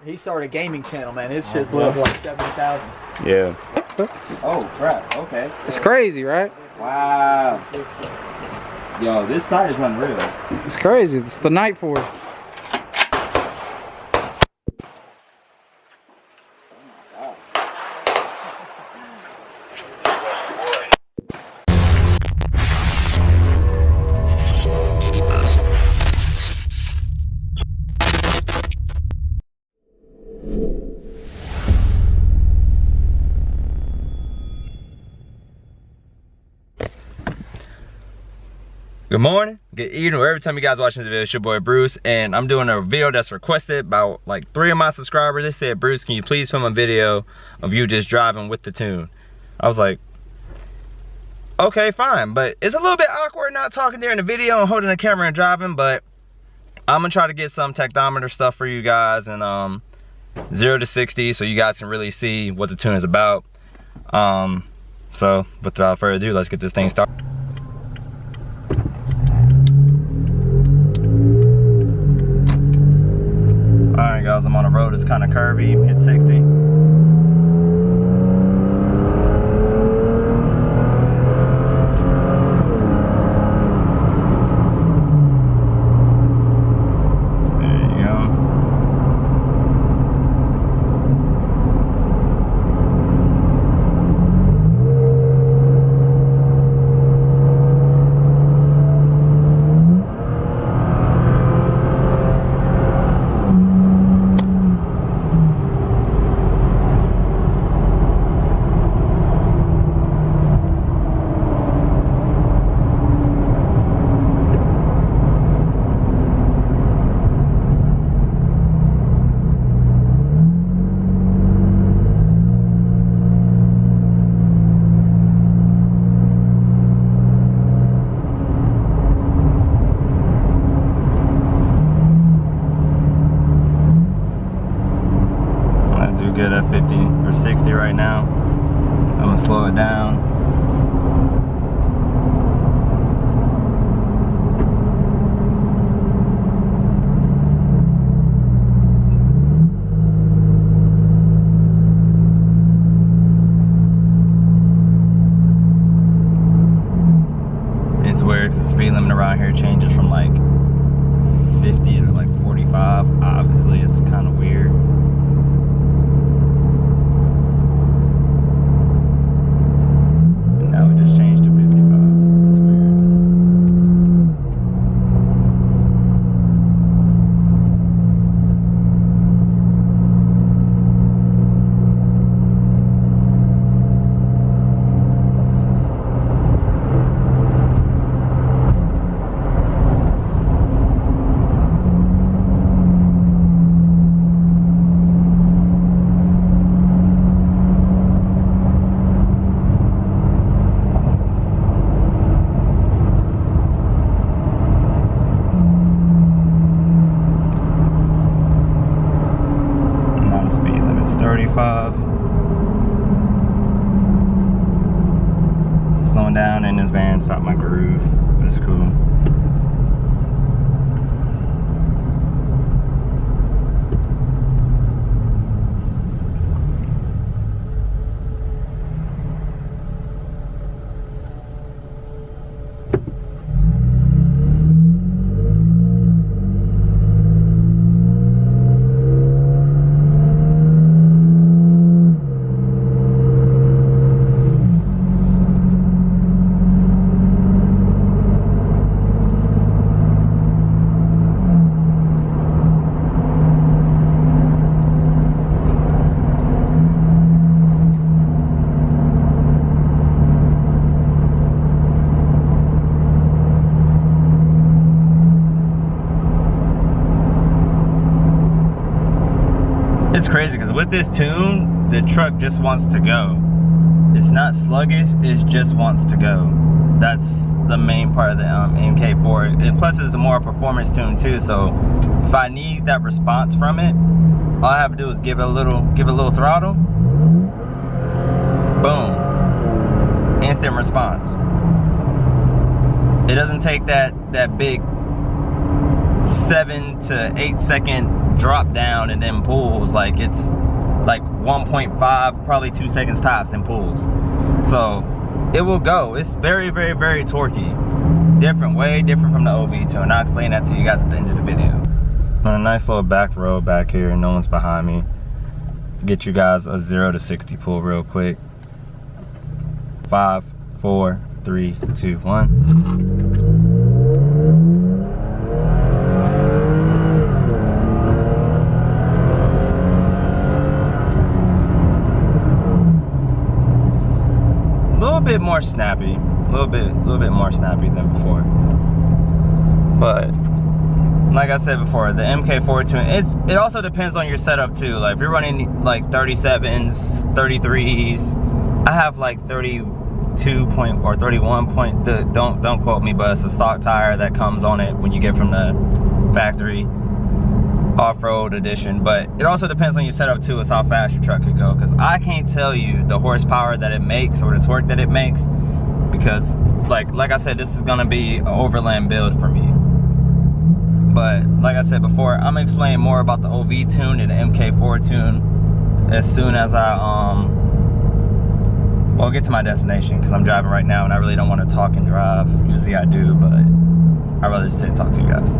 He started a gaming channel, man. His shit blew up like 70,000. Yeah. Oh crap. Okay. It's crazy, right? Wow. Yo, this site is unreal. It's crazy. It's the Night Force. Good morning, good evening, or every time you guys watching this video. It's your boy Bruce, and I'm doing a video that's requested by like 3 of my subscribers. They said, Bruce, can you please film a video of you just driving with the tune? I was like, okay, fine, but it's a little bit awkward not talking there in the video and holding the camera and driving, but I'm gonna try to get some tachometer stuff for you guys, and 0 to 60 so you guys can really see what the tune is about. So without further ado, let's get this thing started. Alright guys, I'm on the road, it's kind of curvy, hit 60. Good at 50 or 60 right now. I'm gonna slow it down. It's weird because the speed limit around here changes from like 50 to like 45. Obviously, it's kind of weird. Changed to 55. It's weird. I'm slowing down in this van, stop my groove, but it's cool. It's crazy because with this tune, the truck just wants to go. It's not sluggish, it just wants to go. That's the main part of the MK4. And plus it's a more performance tune too, so if I need that response from it, all I have to do is give it a little throttle. Boom. Instant response. It doesn't take that big 7 to 8 second drop down and then pulls, like it's like 1.5, probably 2 seconds tops in pulls. So it will go. It's very, very, very torquey. Way different from the OV tune. I'll explain that to you guys at the end of the video. On a nice little back road back here, no one's behind me. Get you guys a 0 to 60 pull real quick. 5, 4, 3, 2, 1. A little bit more snappy, a little bit more snappy than before. But like I said before, the MK4 tune, it also depends on your setup too. Like if you're running like 37s, 33s, I have like 32 point or 31 point. Don't quote me, but it's a stock tire that comes on it when you get from the factory, off-road edition. But it also depends on your setup too, is how fast your truck could go, because I can't tell you the horsepower that it makes or the torque that it makes, because like I said, this is gonna be an overland build for me. But like I said before, I'm gonna explain more about the OV tune and the MK4 tune as soon as well, get to my destination, because I'm driving right now and I really don't want to talk and drive. Usually I do, but I'd rather just sit and talk to you guys.